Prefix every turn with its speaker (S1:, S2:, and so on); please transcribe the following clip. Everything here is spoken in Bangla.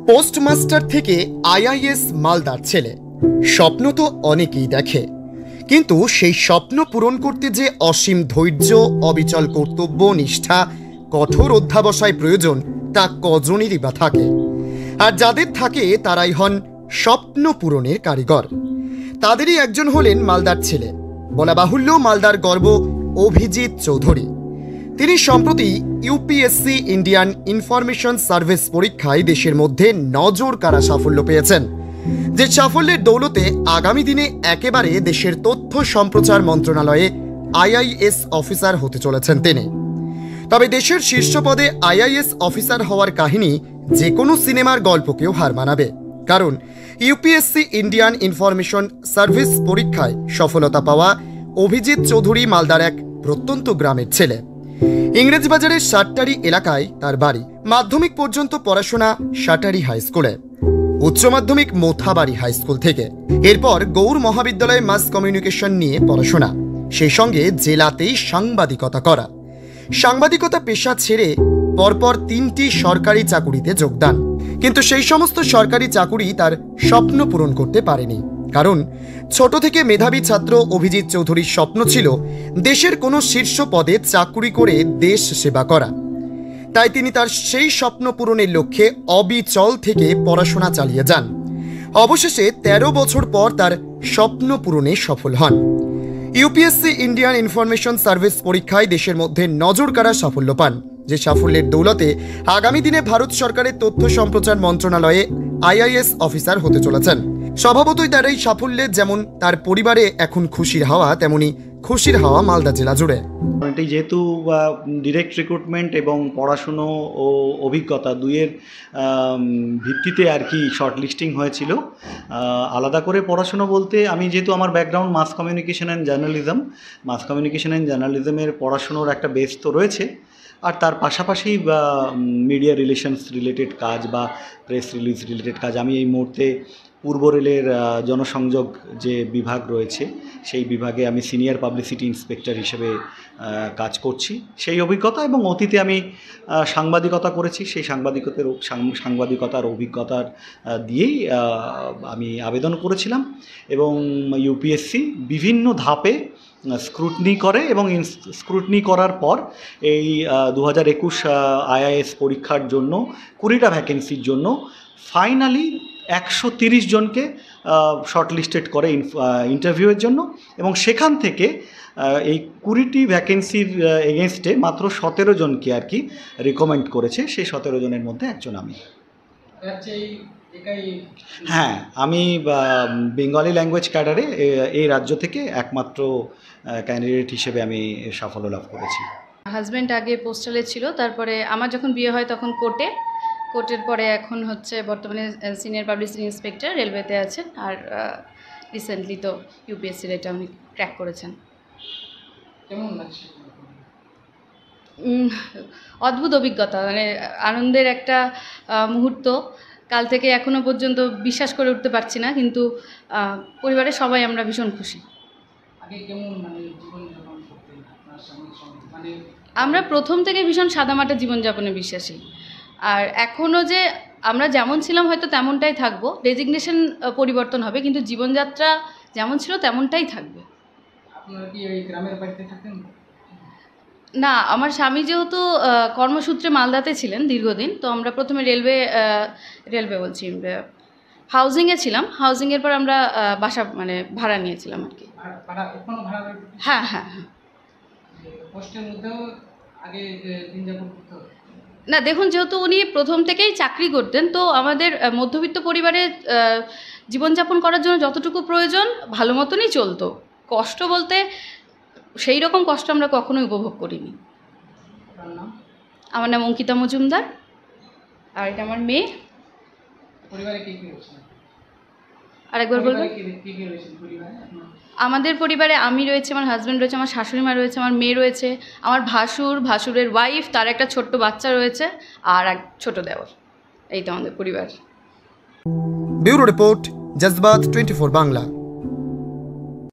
S1: পোস্টমাস্টার থেকে আইআইএস মালদার ছেলে, স্বপ্ন তো অনেকেই দেখে, কিন্তু সেই স্বপ্ন পূরণ করতে যে অসীম ধৈর্য, অবিচল কর্তব্য নিষ্ঠা, কঠোর অধ্যাবসায় প্রয়োজন তা কজনেরই বা থাকে। আর যাদের থাকে তারাই হন স্বপ্ন পূরণের কারিগর। তাদেরই একজন হলেন মালদার ছেলে, বলা বাহুল্য মালদার গর্ব অভিজিৎ চৌধুরী। তিনি সম্প্রতি ইউপিএসসি ইন্ডিয়ান ইনফরমেশন সার্ভিস পরীক্ষায় দেশের মধ্যে নজর কাড়া সাফল্য পেয়েছেন, যে সাফল্যের দৌলতে আগামী দিনে একেবারে দেশের তথ্য সম্প্রচার মন্ত্রণালয়ে আইআইএস অফিসার হতে চলেছেন তিনি। তবে দেশের শীর্ষ পদে আইআইএস অফিসার হওয়ার কাহিনী যে কোনো সিনেমার গল্পকেও হার মানাবে, কারণ ইউপিএসসি ইন্ডিয়ান ইনফরমেশন সার্ভিস পরীক্ষায় সফলতা পাওয়া অভিজিৎ চৌধুরী মালদার এক প্রত্যন্ত গ্রামের ছেলে। ইংরেজবাজারের সাট্টারি এলাকায় তার বাড়ি। মাধ্যমিক পর্যন্ত পড়াশোনা সাটারি হাই স্কুলে, উচ্চ মাধ্যমিক মোথাবাড়ি হাই স্কুল থেকে। এরপর গৌর মহাবিদ্যালয়ে মাস কমিউনিকেশন নিয়ে পড়াশোনা, সেই সঙ্গে জেলাতেই সাংবাদিকতা করা। সাংবাদিকতা পেশা ছেড়ে পরপর 3টি সরকারি চাকুরিতে যোগদান, কিন্তু সেই সমস্ত সরকারি চাকুরি তার স্বপ্ন পূরণ করতে পারেনি, কারণ ছোট থেকে মেধাবী ছাত্র অভিজিৎ চৌধুরীর স্বপ্ন ছিল দেশের কোনো শীর্ষ পদে চাকুরি করে দেশ সেবা করা। তাই তিনি তার সেই স্বপ্ন পূরণের লক্ষ্যে অবিচল থেকে পড়াশোনা চালিয়ে যান। অবশেষে 13 বছর পর তার স্বপ্ন পূরণে সফল হন। ইউপিএসসি ইন্ডিয়ান ইনফরমেশন সার্ভিস পরীক্ষায় দেশের মধ্যে নজর কাড়া সাফল্য পান, যে সাফল্যের দৌলতে আগামী দিনে ভারত সরকারের তথ্য সম্প্রচার মন্ত্রণালয়ে আইআইএস অফিসার হতে চলেছেন। স্বভাবতই তার এই সাফল্যে যেমন তার পরিবারে এখন খুশির হাওয়া, তেমনি খুশির হাওয়া মালদা জেলা জুড়ে।
S2: এটি যেহেতু ডিরেক্ট রিক্রুটমেন্ট এবং পড়াশুনো ও অভিজ্ঞতা দুইয়ের ভিত্তিতে আর কি শর্ট লিস্টিং হয়েছিল। আলাদা করে পড়াশুনো বলতে আমি যেহেতু আমার ব্যাকগ্রাউন্ড মাস কমিউনিকেশন অ্যান্ড জার্নালিজমের পড়াশুনোর একটা বেস তো রয়েছে, আর তার পাশাপাশি মিডিয়া রিলেশনস রিলেটেড কাজ বা প্রেস রিলিজ রিলেটেড কাজ। আমি এই মুহূর্তে পূর্ব রেলের জনসংযোগ যে বিভাগ রয়েছে সেই বিভাগে আমি সিনিয়র পাবলিসিটি ইন্সপেক্টর হিসেবে কাজ করছি। সেই অভিজ্ঞতা এবং অতীতে আমি সাংবাদিকতা করেছি, সেই সাংবাদিকতার অভিজ্ঞতার দিয়েই আমি আবেদন করেছিলাম এবং ইউপিএসসি বিভিন্ন ধাপে স্ক্রুটনি করে এবং স্ক্রুটনি করার পর এই 2021 আইআইএস পরীক্ষার জন্য 20টা ভ্যাকেন্সির জন্য ফাইনালি 130 জনকে শর্টলিস্টেড করে ইন্টারভিউয়ের জন্য, এবং সেখান থেকে এই 20টি ভ্যাকেন্সির এগেনস্টে মাত্র 17 জনকে আর কি রিকমেন্ড করেছে। সেই 17 জনের মধ্যে একজন আমি। হ্যাঁ, আমি বেঙ্গলি ল্যাঙ্গুয়েজ ক্যাডারে এই রাজ্য থেকে একমাত্র ক্যান্ডিডেট হিসেবে আমি সাফল্য লাভ করেছি।
S3: হাজব্যান্ড আগে পোস্টালে ছিল, তারপরে আমার যখন বিয়ে হয় তখন কোর্টের পরে এখন হচ্ছে বর্তমানে সিনিয়র পাবলিসিটি ইন্সপেক্টর রেলওয়েতে আছেন, আর রিসেন্টলি তো ইউপিএসসির এটা উনি ক্র্যাক করেছেন।
S4: কেমন লাগছে?
S3: অদ্ভুত অভিজ্ঞতা, মানে আনন্দের একটা মুহূর্ত। কাল থেকে এখনও পর্যন্ত বিশ্বাস করে উঠতে পারছি না, কিন্তু পরিবারের সবাই আমরা ভীষণ খুশি।
S4: আগে কেমন জীবনযাপন করতেন আপনার স্বামীর সঙ্গে?
S3: আমরা প্রথম থেকে ভীষণ সাদামাটা জীবনযাপনে বিশ্বাসী, আর এখনও যে আমরা যেমন ছিলাম হয়তো তেমনটাই থাকবো। ডেজিগনেশন পরিবর্তন হবে, কিন্তু জীবনযাত্রা যেমন ছিল তেমনটাই থাকবে।
S4: আপনারা কি ওই গ্রামের বাড়িতে থাকেন?
S3: না, আমার স্বামী যেহেতু কর্মসূত্রে মালদাতে ছিলেন দীর্ঘদিন, তো আমরা প্রথমে রেলওয়ে বলছি হাউজিংয়ে ছিলাম। হাউজিংয়ের পর আমরা বাসা মানে ভাড়া নিয়েছিলাম আর কি। হ্যাঁ হ্যাঁ হ্যাঁ।
S4: পোস্টের মধ্যেও আগে দিন যাপন করতে হবে
S3: না, দেখুন, যেহেতু উনি প্রথম থেকেই চাকরি করতেন, তো আমাদের মধ্যবিত্ত পরিবারে জীবনযাপন করার জন্য যতটুকু প্রয়োজন ভালো মতনই চলতো। কষ্ট বলতে সেই রকম কষ্ট আমরা কখনোই উপভোগ করিনি। আমার নাম অঙ্কিতা মজুমদার, আর এটা আমার মেয়ে।
S4: পরিবারে কে কে রয়েছে?
S3: আরেকবার বলবেন? আমাদের পরিবারে আমি রয়েছে, আমার হাজব্যান্ড রয়েছে, আমার শাশুড়ি মা রয়েছে, আমার মেয়ে রয়েছে, আমার ভাসুরের ওয়াইফ, তার একটা ছোট্ট বাচ্চা রয়েছে, আর এক ছোট দেওর। এই তো আমাদের পরিবার।
S1: Bureau report, জজবাত 24 Bangla.